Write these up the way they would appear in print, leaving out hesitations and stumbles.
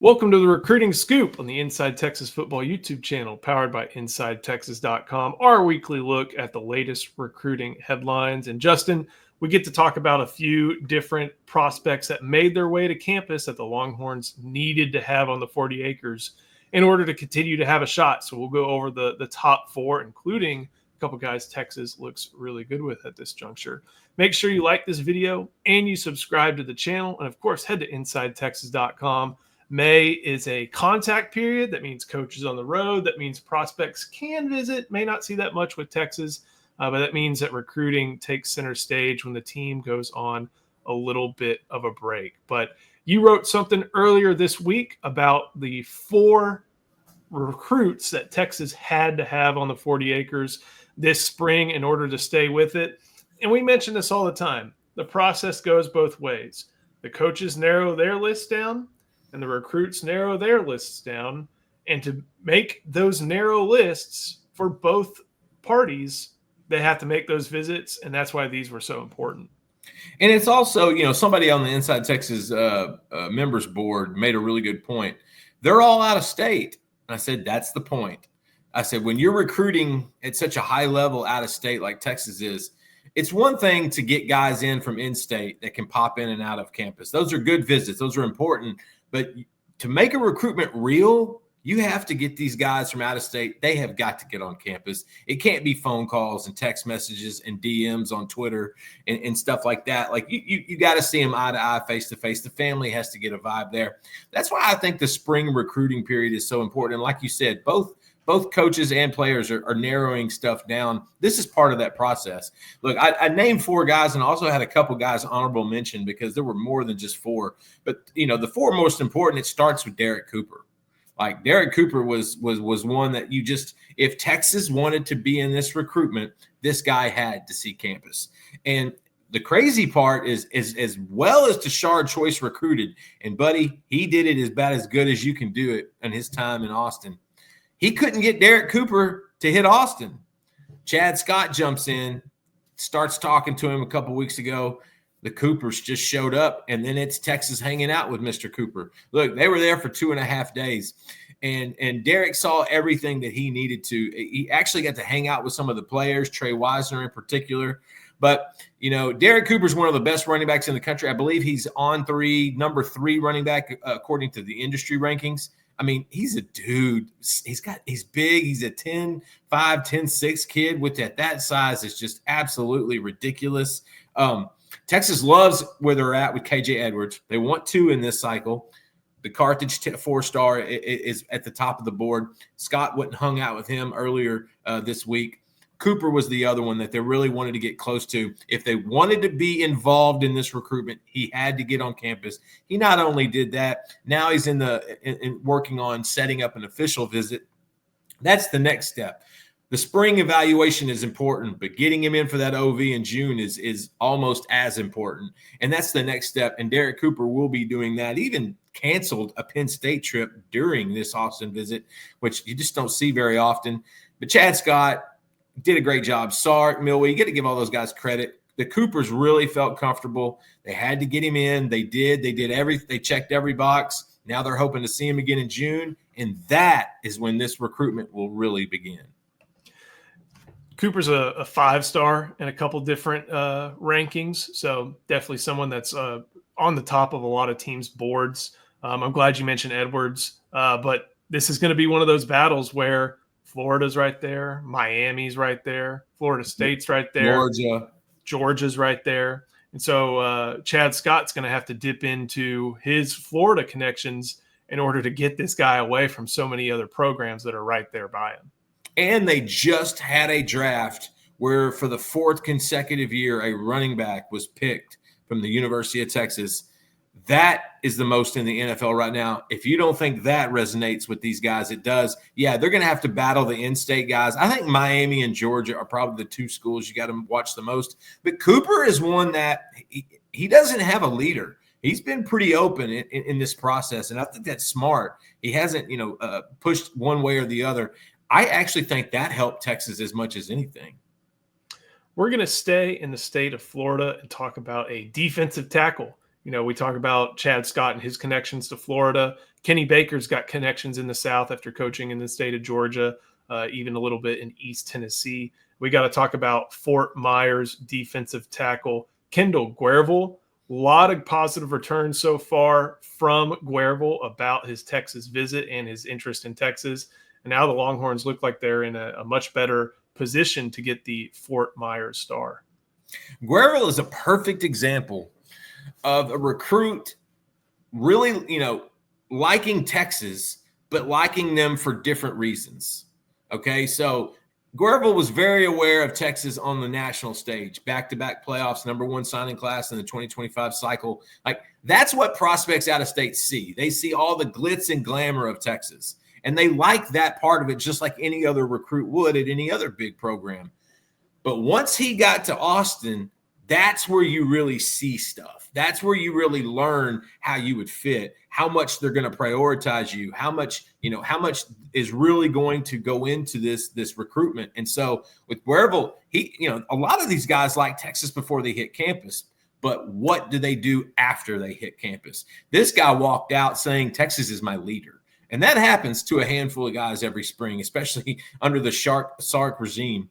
Welcome to the Recruiting Scoop on the Inside Texas Football YouTube channel, powered by InsideTexas.com, our weekly look at the latest recruiting headlines. And Justin, we get to talk about a few different prospects that made their way to campus that the Longhorns needed to have on the 40 acres in order to continue to have a shot. So we'll go over the top four, including a couple guys Texas looks really good with at this juncture. Make sure you like this video and you subscribe to the channel. And of course, head to InsideTexas.com. May is a contact period. That means coaches on the road. That means prospects can visit. May not see that much with Texas, but that means that recruiting takes center stage when the team goes on a little bit of a break. But you wrote something earlier this week about the 4 recruits that Texas had to have on the 40 acres this spring in order to stay with it. And we mention this all the time. The process goes both ways. The coaches narrow their list down, and the recruits narrow their lists down. And to make those narrow lists for both parties, they have to make those visits, and that's why these were so important. And it's also, somebody on the Inside Texas members board made a really good point. They're all out of state. And I said, that's the point. I said, when you're recruiting at such a high level out of state like Texas is, it's one thing to get guys in from in-state that can pop in and out of campus. Those are good visits. Those are important. But to make a recruitment real, you have to get these guys from out of state. They have got to get on campus. It can't be phone calls and text messages and DMs on Twitter and stuff like that. Like you got to see them eye to eye, face to face. The family has to get a vibe there. That's why I think the spring recruiting period is so important. And like you said, both coaches and players are narrowing stuff down. This is part of that process. Look, I named 4 guys and also had a couple guys honorable mention because there were more than just 4. But, the 4 most important, it starts with Derrick Cooper. Like Derrick Cooper was one that you just – if Texas wanted to be in this recruitment, this guy had to see campus. And the crazy part is as well as Tashard Choice recruited, and, buddy, he did it about as good as you can do it in his time in Austin. He couldn't get Derrick Cooper to hit Austin. Chad Scott jumps in, starts talking to him a couple weeks ago. The Coopers just showed up, and then it's Texas hanging out with Mr. Cooper. Look, they were there for 2.5 days, and Derrick saw everything that he needed to. He actually got to hang out with some of the players, Trey Wisner in particular. But, Derrick Cooper's one of the best running backs in the country. I believe he's number 3 running back according to the industry rankings. I mean, he's a dude. He's big. He's a 10'5", 10'6" kid, which at that size is just absolutely ridiculous. Texas loves where they're at with KJ Edwards. They want 2 in this cycle. The Carthage 4-star is at the top of the board. Scott went and hung out with him earlier this week. Cooper was the other one that they really wanted to get close to. If they wanted to be involved in this recruitment, he had to get on campus. He not only did that, now he's in working on setting up an official visit. That's the next step. The spring evaluation is important, but getting him in for that OV in June is almost as important. And that's the next step. And Derrick Cooper will be doing that. Even canceled a Penn State trip during this Austin visit, which you just don't see very often. But Chad Scott did a great job. Sark, Milwee, you got to give all those guys credit. The Coopers really felt comfortable. They had to get him in. They did. They checked every box. Now they're hoping to see him again in June. And that is when this recruitment will really begin. Cooper's a 5-star in a couple different rankings. So definitely someone that's on the top of a lot of teams' boards. I'm glad you mentioned Edwards. But this is going to be one of those battles where Florida's right there. Miami's right there. Florida State's right there. Georgia's right there. And so Chad Scott's going to have to dip into his Florida connections in order to get this guy away from so many other programs that are right there by him. And they just had a draft where for the 4th consecutive year, a running back was picked from the University of Texas. That is the most in the NFL right now. If you don't think that resonates with these guys, it does. Yeah, they're going to have to battle the in-state guys. I think Miami and Georgia are probably the 2 schools you got to watch the most. But Cooper is one that he doesn't have a leader. He's been pretty open in this process, and I think that's smart. He hasn't, pushed one way or the other. I actually think that helped Texas as much as anything. We're going to stay in the state of Florida and talk about a defensive tackle. We talk about Chad Scott and his connections to Florida. Kenny Baker's got connections in the South after coaching in the state of Georgia, even a little bit in East Tennessee. We got to talk about Fort Myers defensive tackle Kendall Guervil. A lot of positive returns so far from Guervil about his Texas visit and his interest in Texas. And now the Longhorns look like they're in a much better position to get the Fort Myers star. Guervil is a perfect example of a recruit really, liking Texas, but liking them for different reasons. Okay, so Guervil was very aware of Texas on the national stage, back-to-back playoffs, number one signing class in the 2025 cycle. Like, that's what prospects out of state see. They see all the glitz and glamour of Texas, and they like that part of it just like any other recruit would at any other big program. But once he got to Austin, that's where you really see stuff. That's where you really learn how you would fit, how much they're going to prioritize you, how much is really going to go into this recruitment. And so with Guervil, a lot of these guys like Texas before they hit campus, but what do they do after they hit campus? This guy walked out saying Texas is my leader. And that happens to a handful of guys every spring, especially under the Sark regime.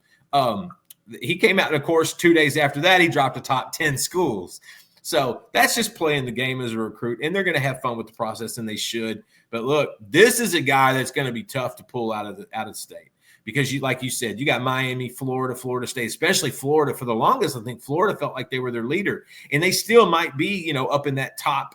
He came out, and of course, 2 days after that, he dropped the top 10 schools. So that's just playing the game as a recruit, and they're going to have fun with the process, and they should. But look, this is a guy that's going to be tough to pull out of state because, like you said, you got Miami, Florida State, especially Florida. For the longest, I think Florida felt like they were their leader, and they still might be, up in that top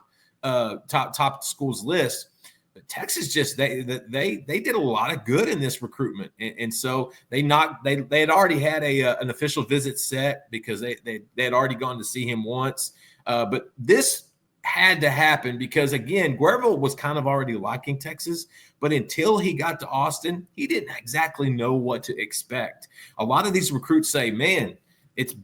schools list. But Texas they did a lot of good in this recruitment, and so they had already had an official visit set because they had already gone to see him once, but this had to happen because again, Guervil was kind of already liking Texas, but until he got to Austin, he didn't exactly know what to expect. A lot of these recruits say, "Man, it's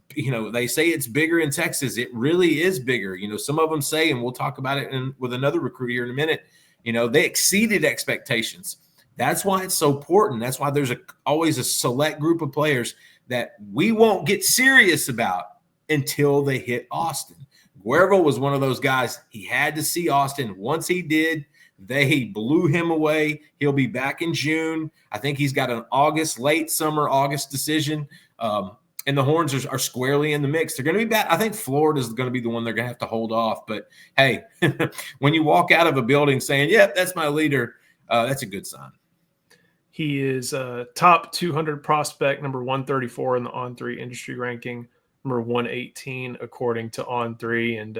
they say it's bigger in Texas. It really is bigger." Some of them say, and we'll talk about it with another recruit here in a minute. They exceeded expectations. That's why it's so important. That's why there's always a select group of players that we won't get serious about until they hit Austin. Guervil was one of those guys. He had to see Austin. Once he did, they blew him away. He'll be back in June. I think he's got an late summer August decision. And the Horns are squarely in the mix. They're going to be bad. I think Florida is going to be the one they're going to have to hold off. But, hey, when you walk out of a building saying, yep, that's my leader, that's a good sign. He is a top 200 prospect, number 134 in the On3 industry ranking, number 118 according to On3. And,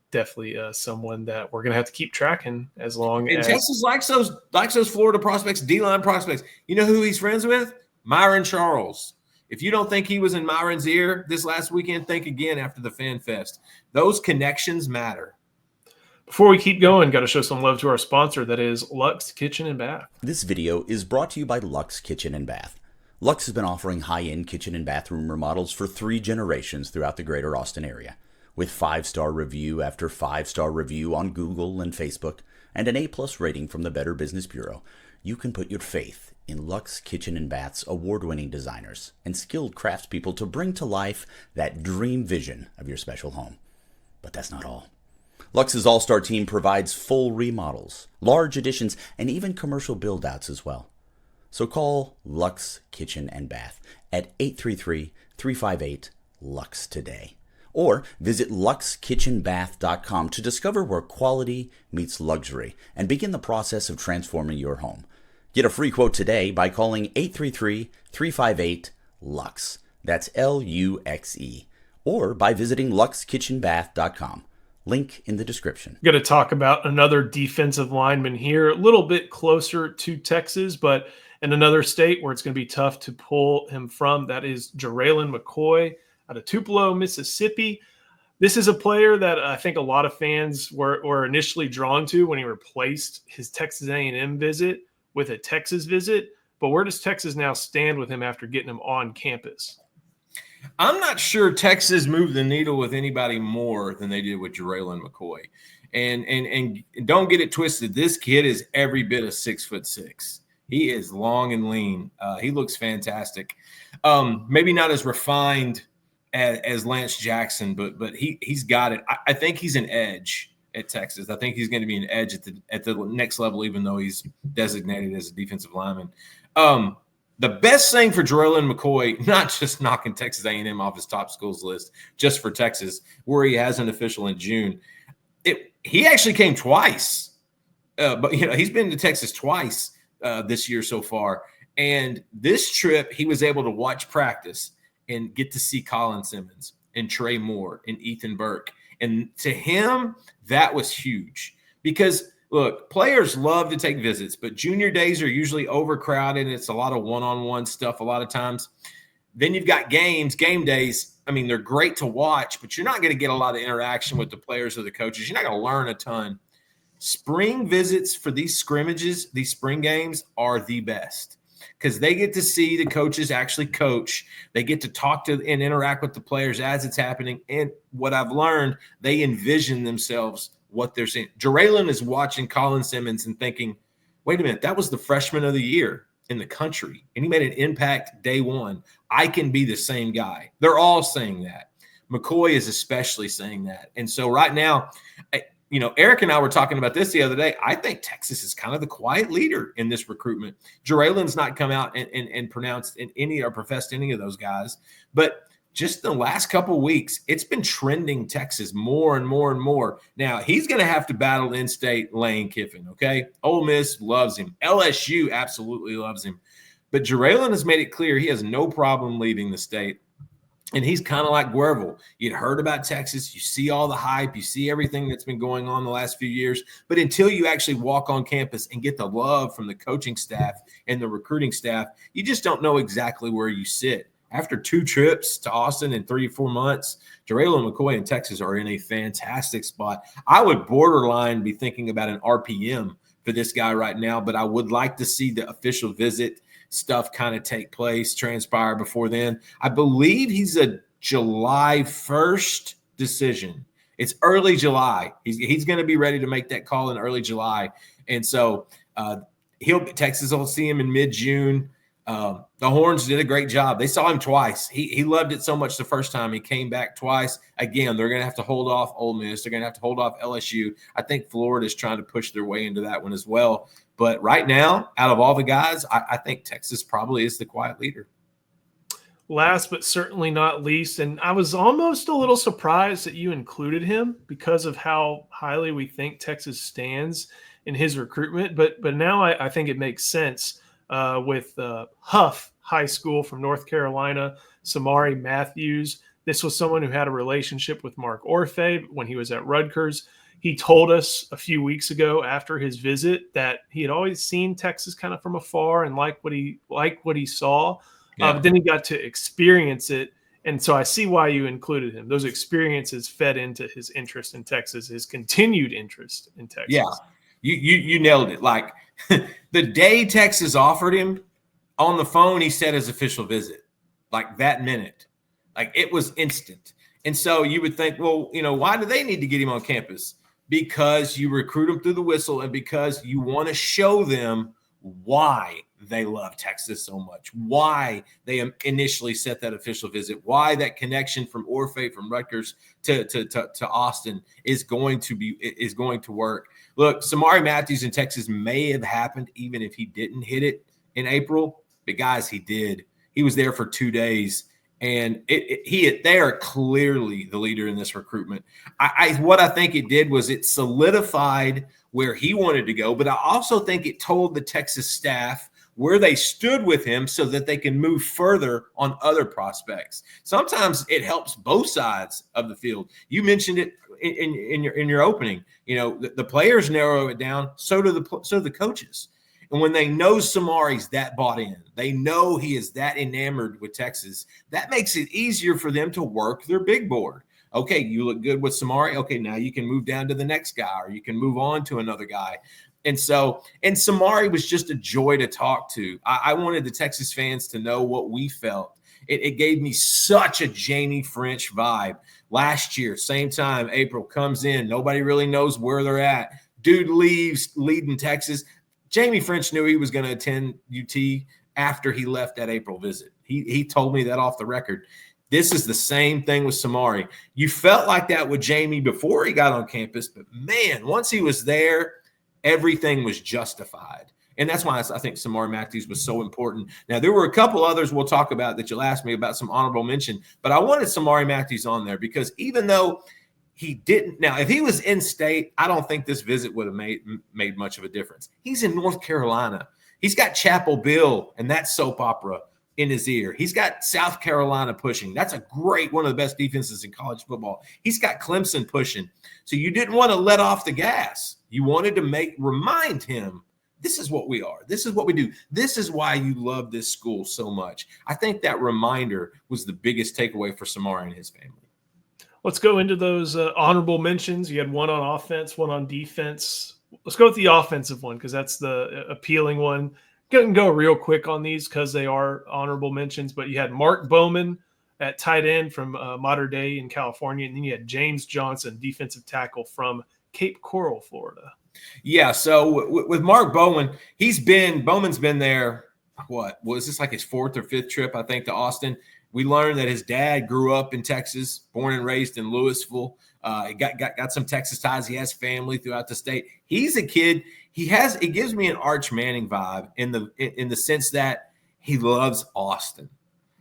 definitely someone that we're going to have to keep tracking as long as – Texas likes those Florida prospects, D-line prospects. You know who he's friends with? Myron Charles. If you don't think he was in Myron's ear this last weekend, think again after the Fan Fest. Those connections matter. Before we keep going, got to show some love to our sponsor, that is Luxe Kitchen and Bath. This video is brought to you by Luxe Kitchen and Bath. Luxe has been offering high-end kitchen and bathroom remodels for 3 generations throughout the greater Austin area. With 5-star review after 5-star review on Google and Facebook, and an A+ rating from the Better Business Bureau, you can put your faith in Luxe Kitchen and Bath's award-winning designers and skilled craftspeople to bring to life that dream vision of your special home. But that's not all. Luxe's all-star team provides full remodels, large additions, and even commercial build-outs as well. So call Luxe Kitchen and Bath at 833-358-LUXE today. Or visit luxekitchenbath.com to discover where quality meets luxury and begin the process of transforming your home. Get a free quote today by calling 833-358-LUXE. That's LUXE. Or by visiting luxekitchenbath.com. Link in the description. Going to talk about another defensive lineman here, a little bit closer to Texas, but in another state where it's going to be tough to pull him from. That is JaReylan McCoy out of Tupelo, Mississippi. This is a player that I think a lot of fans were initially drawn to when he replaced his Texas A&M visit with a Texas visit. But where does Texas now stand with him after getting him on campus? I'm not sure Texas moved the needle with anybody more than they did with JaReylan McCoy. And don't get it twisted. This kid is every bit of 6'6". He is long and lean. He looks fantastic. Maybe not as refined as Lance Jackson, but he's got it. I think he's an edge. at Texas. I think he's going to be an edge at the next level, even though he's designated as a defensive lineman. The best thing for JaReylan McCoy, not just knocking Texas A&M off his top schools list, just for Texas, where he has an official in June. He actually came twice, but he's been to Texas twice this year so far. And this trip, he was able to watch practice and get to see Colin Simmons and Trey Moore and Ethan Burke. And to him, that was huge because, look, players love to take visits, but junior days are usually overcrowded. And it's a lot of one-on-one stuff a lot of times. Then you've got game days. I mean, they're great to watch, but you're not going to get a lot of interaction with the players or the coaches. You're not going to learn a ton. Spring visits for these scrimmages, these spring games, are the best because they get to see the coaches actually coach. They get to talk to and interact with the players as it's happening. And what I've learned, they envision themselves what they're seeing. JaReylan is watching Colin Simmons and thinking, wait a minute, that was the freshman of the year in the country, and he made an impact day one. I can be the same guy. They're all saying that. McCoy is especially saying that. And so right now, Eric and I were talking about this the other day. I think Texas is kind of the quiet leader in this recruitment. JaReylan's not come out and pronounced in any or professed any of those guys, but just the last couple of weeks, it's been trending Texas more and more and more. Now, he's going to have to battle in-state Lane Kiffin, okay? Ole Miss loves him. LSU absolutely loves him. But JaReylan has made it clear he has no problem leaving the state. And he's kind of like Guervil. You'd heard about Texas. You see all the hype. You see everything that's been going on the last few years. But until you actually walk on campus and get the love from the coaching staff and the recruiting staff, you just don't know exactly where you sit. After 2 trips to Austin in 3 or 4 months, JaReylan McCoy and Texas are in a fantastic spot. I would borderline be thinking about an RPM for this guy right now, but I would like to see the official visit stuff kind of take place, transpire before then. I believe he's a July 1st decision. It's early July. He's going to be ready to make that call in early July. And so Texas will see him in mid-June. The Horns did a great job. They saw him twice. He loved it so much the first time. He came back twice. Again, they're going to have to hold off Ole Miss. They're going to have to hold off LSU. I think Florida's trying to push their way into that one as well. But right now, out of all the guys, I think Texas probably is the quiet leader. Last but certainly not least, and I was almost a little surprised that you included him because of how highly we think Texas stands in his recruitment. But now I think it makes sense with Huff High School from North Carolina, Samari Mathews. This was someone who had a relationship with Mark Orfe when he was at Rutgers. He told us a few weeks ago after his visit that he had always seen Texas kind of from afar and liked what he saw. Yeah. But then he got to experience it. And so I see why you included him. Those experiences fed into his interest in Texas, his continued interest in Texas. Yeah, you nailed it. Like the day Texas offered him on the phone, he said his official visit, like that minute. Like it was instant. And so you would think, well, why do they need to get him on campus? Because you recruit them through the whistle and because you want to show them why they love Texas so much, why they initially set that official visit, why that connection from Orfe, from Rutgers to Austin is going to work. Look, Samari Mathews in Texas may have happened even if he didn't hit it in April, but guys, he did. He was there for 2 days. And they are clearly the leader in this recruitment. What I think it did was it solidified where he wanted to go, but I also think it told the Texas staff where they stood with him so that they can move further on other prospects. Sometimes it helps both sides of the field. You mentioned it in your opening. The players narrow it down, so do the coaches. And when they know Samari's that bought in, they know he is that enamored with Texas, that makes it easier for them to work their big board. Okay, you look good with Samari. Okay, now you can move down to the next guy or you can move on to another guy. And Samari was just a joy to talk to. I wanted the Texas fans to know what we felt. It gave me such a Jamie French vibe. Last year, same time, April comes in. Nobody really knows where they're at. Dude leaves leading Texas. Jamie French knew he was going to attend UT after he left that April visit. He told me that off the record. This is the same thing with Samari. You felt like that with Jamie before he got on campus, but man, once he was there, everything was justified. And that's why I think Samari Mathews was so important. Now, there were a couple others we'll talk about that you'll ask me about, some honorable mention, but I wanted Samari Mathews on there because even though he didn't, now, if he was in state, I don't think this visit would have made much of a difference. He's in North Carolina. He's got Chapel Bill and that soap opera in his ear. He's got South Carolina pushing. That's a great, one of the best defenses in college football. He's got Clemson pushing. So you didn't want to let off the gas. You wanted to remind him, this is what we are. This is what we do. This is why you love this school so much. I think that reminder was the biggest takeaway for Samari and his family. Let's go into those honorable mentions. You had one on offense, one on defense. Let's go with the offensive one because that's the appealing one. Can go real quick on these because they are honorable mentions, but you had Mark Bowman at tight end from Mater Dei in California, and then you had James Johnson, defensive tackle from Cape Coral, Florida. Yeah, so with Mark Bowman's been there, what was this, like his 4th or 5th trip, I think, to Austin. We learned that his dad grew up in Texas, born and raised in Louisville. He got some Texas ties. He has family throughout the state. He's a kid. It gives me an Arch Manning vibe in the sense that he loves Austin.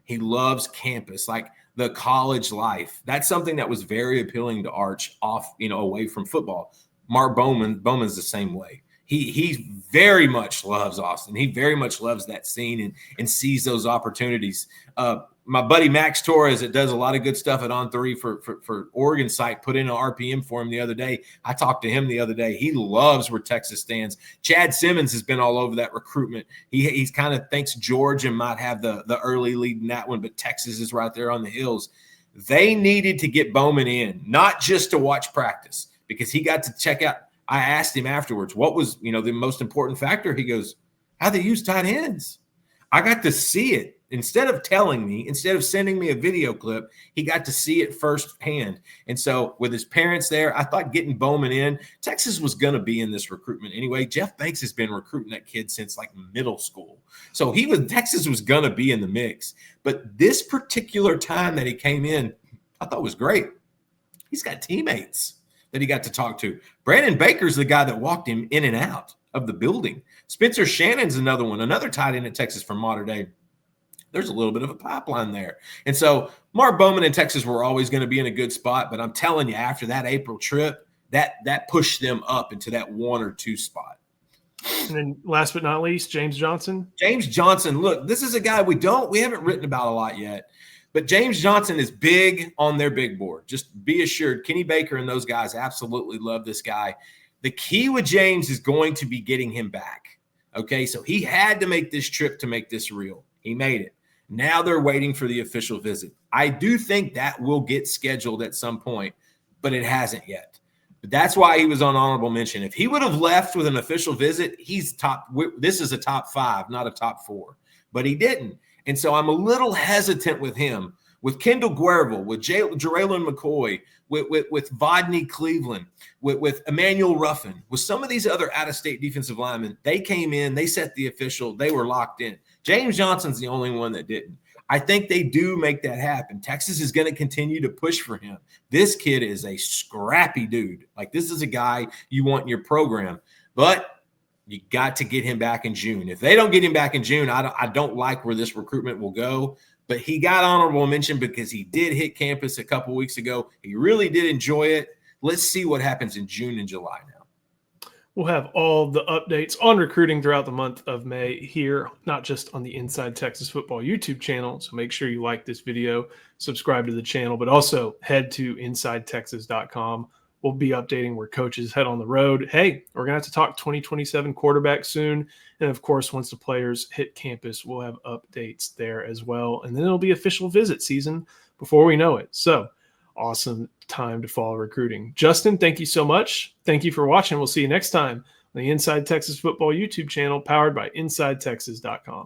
He loves campus, like the college life. That's something that was very appealing to Arch away from football. Mark Bowman's the same way. He very much loves Austin. He very much loves that scene and sees those opportunities. My buddy Max Torres, that does a lot of good stuff at On3 for Oregon site, put in an RPM for him the other day. I talked to him the other day. He loves where Texas stands. Chad Simmons has been all over that recruitment. He's kind of thinks Georgia might have the early lead in that one, but Texas is right there on the hills. They needed to get Bowman in, not just to watch practice, because he got to check out. I asked him afterwards, what was the most important factor? He goes, how they use tight ends. I got to see it. Instead of sending me a video clip, he got to see it firsthand. And so with his parents there, I thought getting Bowman in, Texas was going to be in this recruitment anyway. Jeff Banks has been recruiting that kid since like middle school. So Texas was going to be in the mix. But this particular time that he came in, I thought was great. He's got teammates that he got to talk to. Brandon Baker's the guy that walked him in and out of the building. Spencer Shannon's another one, another tight end at Texas from Mater Dei. There's a little bit of a pipeline there. And so Mark Bowman and Texas were always going to be in a good spot, but I'm telling you, after that April trip, that pushed them up into that 1 or 2 spot. And then last but not least, James Johnson. James Johnson, look, this is a guy we haven't written about a lot yet, but James Johnson is big on their big board. Just be assured, Kenny Baker and those guys absolutely love this guy. The key with James is going to be getting him back. Okay, so he had to make this trip to make this real. He made it. Now they're waiting for the official visit. I do think that will get scheduled at some point, but it hasn't yet. But that's why he was on honorable mention. If he would have left with an official visit, he's top. This is a top 5, not a top 4. But he didn't. And so I'm a little hesitant with him. With Kendall Guervil, with JaReylan McCoy, with Vodney Cleveland, with Emmanuel Ruffin, with some of these other out-of-state defensive linemen, they came in, they set the official, they were locked in. James Johnson's the only one that didn't. I think they do make that happen. Texas is going to continue to push for him. This kid is a scrappy dude. Like, this is a guy you want in your program. But you got to get him back in June. If they don't get him back in June, I don't like where this recruitment will go. But he got honorable mention because he did hit campus a couple weeks ago. He really did enjoy it. Let's see what happens in June and July now. We'll have all the updates on recruiting throughout the month of May here, not just on the Inside Texas Football YouTube channel. So make sure you like this video, subscribe to the channel, but also head to InsideTexas.com. We'll be updating where coaches head on the road. Hey, we're going to have to talk 2027 quarterback soon. And, of course, once the players hit campus, we'll have updates there as well. And then it'll be official visit season before we know it. So, awesome time to follow recruiting. Justin, thank you so much. Thank you for watching. We'll see you next time on the Inside Texas Football YouTube channel powered by InsideTexas.com.